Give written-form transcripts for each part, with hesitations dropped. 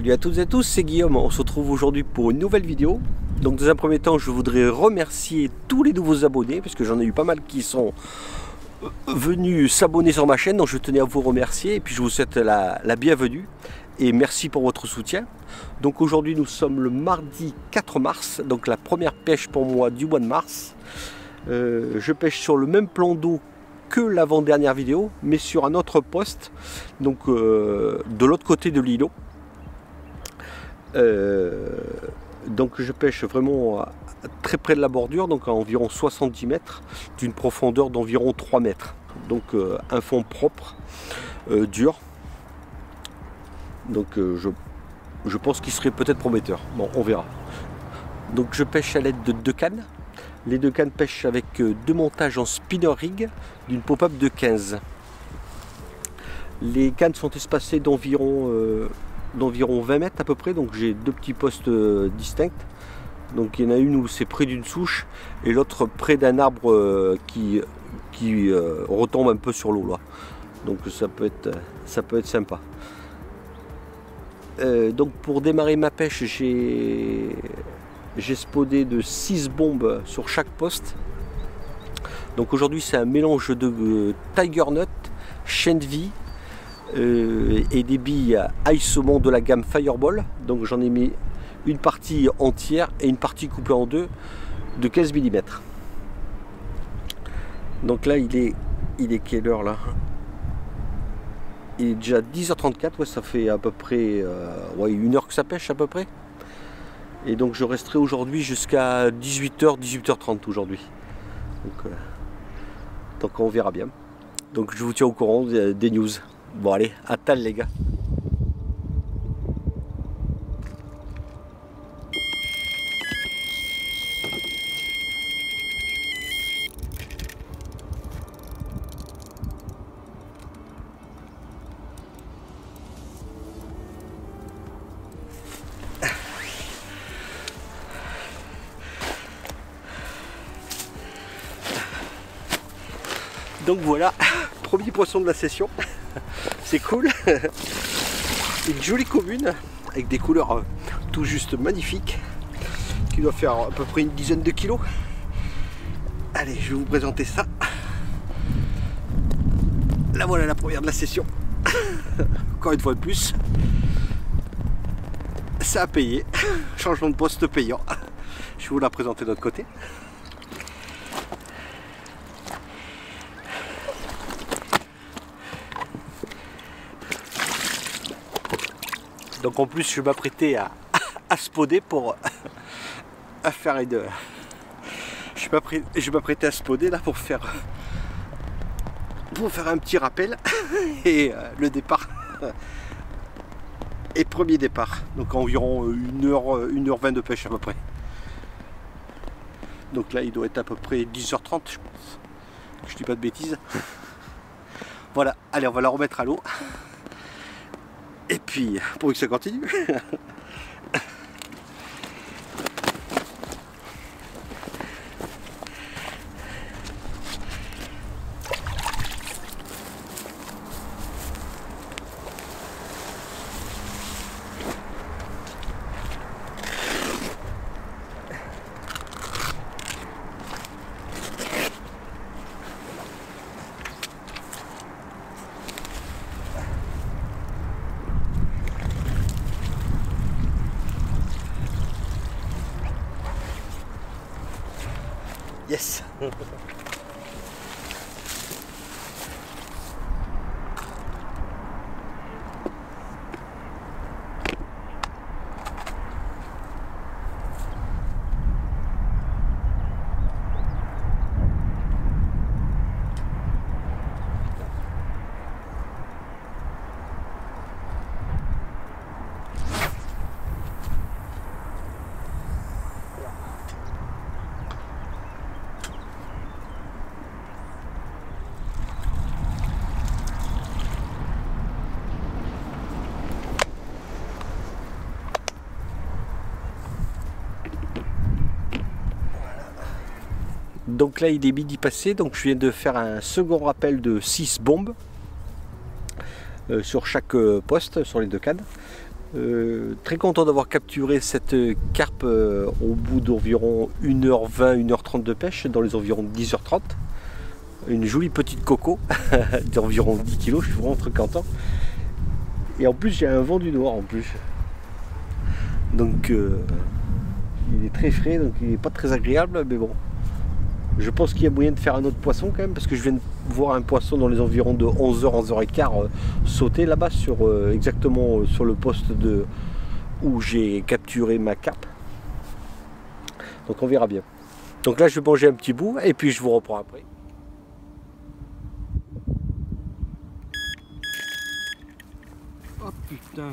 Salut à toutes et à tous, c'est Guillaume. On se retrouve aujourd'hui pour une nouvelle vidéo. Donc dans un premier temps, je voudrais remercier tous les nouveaux abonnés, parce que j'en ai eu pas mal qui sont venus s'abonner sur ma chaîne. Donc je tenais à vous remercier et puis je vous souhaite la bienvenue et merci pour votre soutien. Donc aujourd'hui nous sommes le mardi 4 mars, donc la première pêche pour moi du mois de mars. Je pêche sur le même plan d'eau que l'avant-dernière vidéo, mais sur un autre poste, donc de l'autre côté de l'îlot. Donc je pêche vraiment très près de la bordure, donc à environ 70 mètres, d'une profondeur d'environ 3 mètres. Donc un fond propre, dur. Donc je pense qu'il serait peut-être prometteur. Bon, on verra. Donc je pêche à l'aide de 2 cannes. Les 2 cannes pêchent avec 2 montages en spinner rig d'une pop-up de 15. Les cannes sont espacées d'environ 20 mètres à peu près, donc j'ai 2 petits postes distincts. Donc il y en a une où c'est près d'une souche et l'autre près d'un arbre qui retombe un peu sur l'eau là. Donc ça peut être sympa. Donc pour démarrer ma pêche, j'ai spodé de 6 bombes sur chaque poste. Donc aujourd'hui c'est un mélange de Tiger Nut, chien de vie et des billes ail saumon de la gamme Fireball. Donc j'en ai mis une partie entière et une partie coupée en deux de 15 mm. Donc là il est quelle heure là? Il est déjà 10h34, ouais, ça fait à peu près ouais, 1 heure que ça pêche à peu près. Et donc je resterai aujourd'hui jusqu'à 18h, 18h30 aujourd'hui. Donc on verra bien. Donc je vous tiens au courant des news. Bon allez, à tal les gars. Donc voilà, premier poisson de la session, c'est cool, une jolie commune avec des couleurs tout juste magnifiques, qui doit faire à peu près une dizaine de kilos. Allez, je vais vous présenter ça. Là voilà la première de la session, encore une fois de plus, ça a payé, changement de poste payant. Je vais vous la présenter de l'autre côté. Donc en plus je m'apprêtais à spoder pour à faire une... Je m'apprêtais à spoder là pour faire un petit rappel et le départ et premier départ. Donc environ 1h20 de pêche à peu près. Donc là il doit être à peu près 10h30 je pense. Je dis pas de bêtises. Voilà, allez on va la remettre à l'eau. Et puis, pour que ça continue. Yes. Donc là il est midi passé, donc je viens de faire un second rappel de 6 bombes sur chaque poste, sur les 2 cannes. Très content d'avoir capturé cette carpe au bout d'environ 1h20, 1h30 de pêche, dans les environs 10h30. Une jolie petite coco d'environ 10 kg, je suis vraiment très content. Et en plus j'ai un vent du nord en plus. Donc il est très frais, donc il n'est pas très agréable, mais bon. Je pense qu'il y a moyen de faire un autre poisson quand même, parce que je viens de voir un poisson dans les environs de 11h, 11h15 sauter là-bas, exactement sur le poste où j'ai capturé ma carpe. Donc on verra bien. Donc là je vais manger un petit bout et puis je vous reprends après. Oh putain.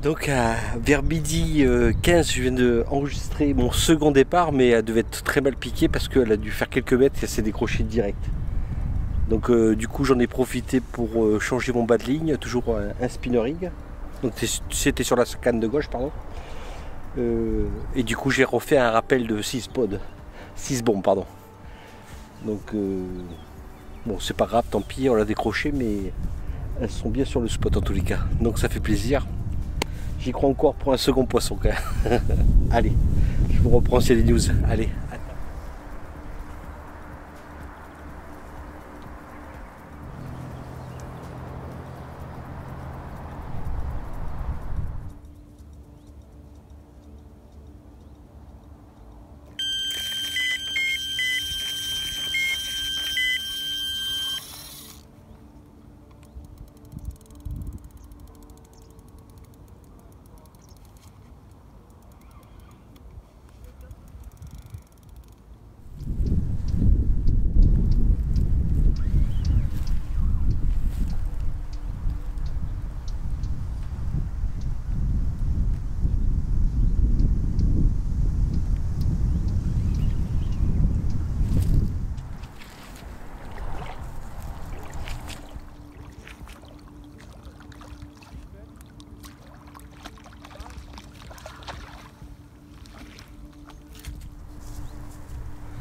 Donc vers midi 15, je viens d'enregistrer mon second départ, mais elle devait être très mal piquée parce qu'elle a dû faire quelques mètres et elle s'est décrochée direct. Donc du coup j'en ai profité pour changer mon bas de ligne, toujours un spinner rig. Donc c'était sur la canne de gauche, pardon. Et du coup j'ai refait un rappel de 6 bombes, pardon. Donc bon, c'est pas grave, tant pis, on l'a décroché, mais elles sont bien sur le spot en tous les cas. Donc ça fait plaisir. J'y crois encore pour un second poisson quand même. Allez, je vous reprends sur les news. Allez.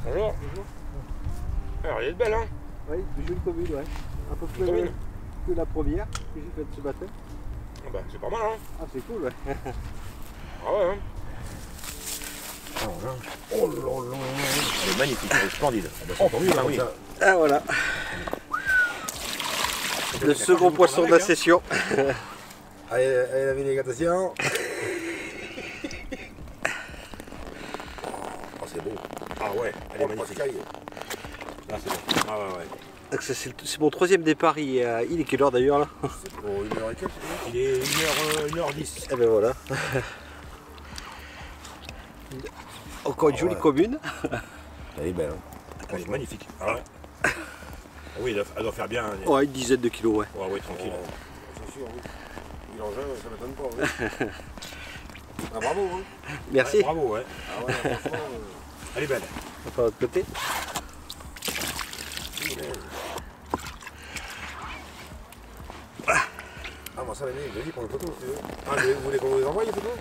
Bonjour. Bonjour. Alors, elle est belle, hein? Oui, une jolie commune, ouais. Un peu plus que la première que j'ai faite ce matin. Ah bah, c'est pas mal, hein? Ah, c'est cool, ouais. Ah ouais, hein? Oh là là. Elle est magnifique, elle est splendide. Ah bah, c'est encore mieux, hein, oui. Ah, voilà. Le second poisson de la session. Allez, la vinaigrette. Oh, c'est beau. Ah ouais, elle est magnifique. Ah, c'est bon. Ah ouais, ouais. C'est mon troisième départ. Il est quelle heure d'ailleurs là? C'est pour 1h et quelques. Il est 1h10. Eh ben voilà. Encore une jolie commune. Elle est belle. Elle est magnifique. Ah ouais. Oui, elle doit faire bien. Ouais, une dizaine de kilos, ouais. Ouais, ouais, tranquille. C'est sûr, oui. Il en gêne, ça m'étonne pas. Oui. Ah, bravo, hein. Merci. Ouais, bravo, ouais. Ah ouais, franchement. Elle est belle. On va faire de l'autre côté. Ah, moi, ça, la nuit, je dis pour une photo, si tu veux. Ah, vous voulez qu'on vous les envoie, les photos?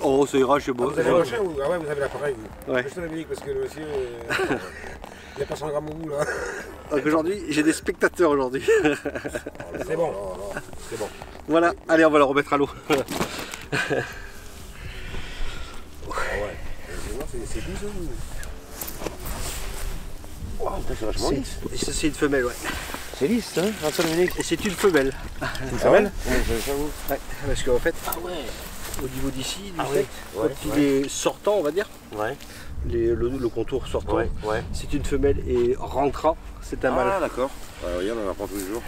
Oh, ça ira, je sais pas. Vous avez le machin ou... Ah ouais, vous avez l'appareil. Ouais. Je te la musique parce que le monsieur. Il a pas 100 grammes au bout, là. Donc aujourd'hui, j'ai des spectateurs aujourd'hui. C'est bon. C'est bon. Voilà, allez, on va le remettre à l'eau. Ah ouais. C'est doux, ça. Wow, c'est vachement lisse. Ça, c'est une femelle, ouais. C'est lisse, hein, un seul unique. Et c'est une femelle. Une femelle? Ouais, j'avoue. Ouais, parce qu'en fait, Ah ouais. au niveau d'ici, du Ah fait, oui. quand il est sortant, on va dire, Ouais. le contour sortant, Ouais. c'est une femelle et rentrant, c'est un mâle. Ah d'accord. Ouais, regarde, on apprend tous les jours.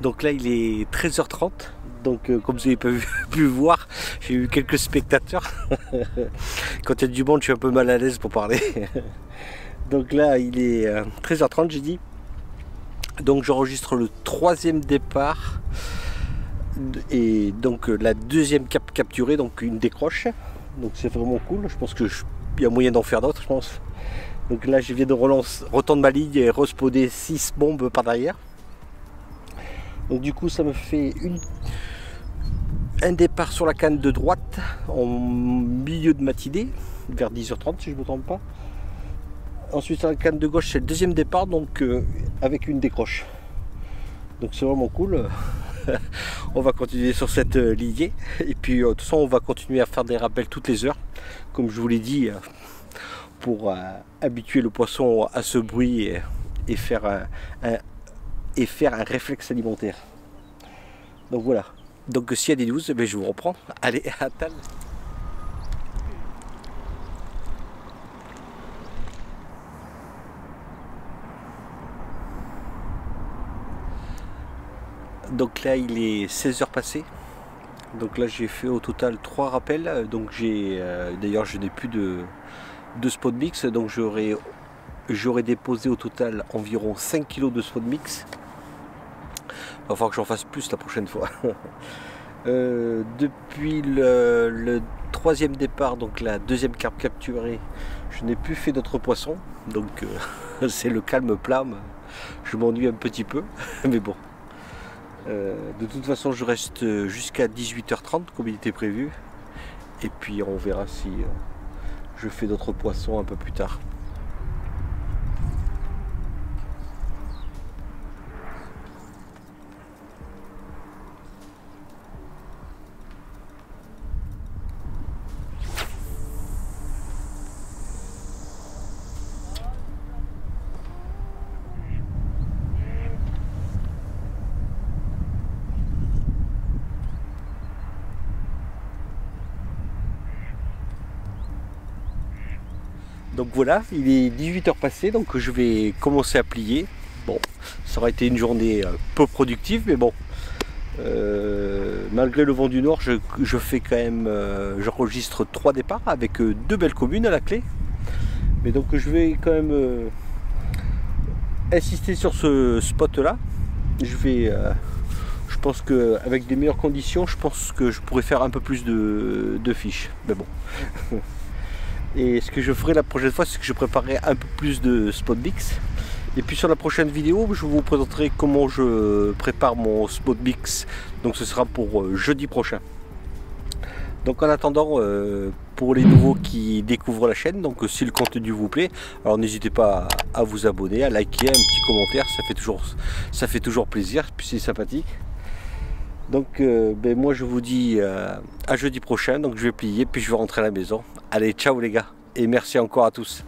Donc là, il est 13h30. Donc comme vous avez pu voir, j'ai eu quelques spectateurs. Quand il y a du monde, je suis un peu mal à l'aise pour parler. Donc là, il est 13h30, j'ai dit. Donc j'enregistre le troisième départ. Et donc la deuxième capturée, donc une décroche. Donc c'est vraiment cool. Je pense que il y a moyen d'en faire d'autres je pense. Donc là je viens de retendre ma ligne et respawner 6 bombes par derrière. Donc du coup ça me fait un départ sur la canne de droite en milieu de matinée, vers 10h30 si je ne me trompe pas. Ensuite sur la canne de gauche c'est le deuxième départ, donc avec une décroche. Donc c'est vraiment cool. On va continuer sur cette lignée et puis de toute façon on va continuer à faire des rappels toutes les heures comme je vous l'ai dit pour habituer le poisson à ce bruit et faire un réflexe alimentaire. Donc voilà, donc s'il y a des news, je vous reprends. Allez, à table. Donc là il est 16h passées. Donc là j'ai fait au total 3 rappels. Donc d'ailleurs je n'ai plus de spot mix. Donc j'aurais déposé au total environ 5 kg de spot mix. Il va falloir que j'en fasse plus la prochaine fois. Depuis le troisième départ, donc la deuxième carpe capturée, je n'ai plus fait d'autres poissons. Donc c'est le calme plat. Je m'ennuie un petit peu. Mais bon. De toute façon je reste jusqu'à 18h30 comme il était prévu et puis on verra si je fais d'autres poissons un peu plus tard. Donc voilà, il est 18h passé, donc je vais commencer à plier. Bon, ça aurait été une journée peu productive, mais bon, malgré le vent du nord, je fais quand même, j'enregistre 3 départs avec 2 belles communes à la clé. Mais donc je vais quand même insister sur ce spot là. Je pense qu'avec des meilleures conditions, je pense que je pourrais faire un peu plus de fiches. Mais bon. Et ce que je ferai la prochaine fois, c'est que je préparerai un peu plus de spot mix. Et puis sur la prochaine vidéo, je vous présenterai comment je prépare mon spot mix. Donc ce sera pour jeudi prochain. Donc en attendant, pour les nouveaux qui découvrent la chaîne, donc si le contenu vous plaît, alors n'hésitez pas à vous abonner, à liker, un petit commentaire, ça fait toujours plaisir, puis c'est sympathique. Donc moi je vous dis à jeudi prochain, donc je vais plier, puis je vais rentrer à la maison. Allez, ciao les gars, et merci encore à tous.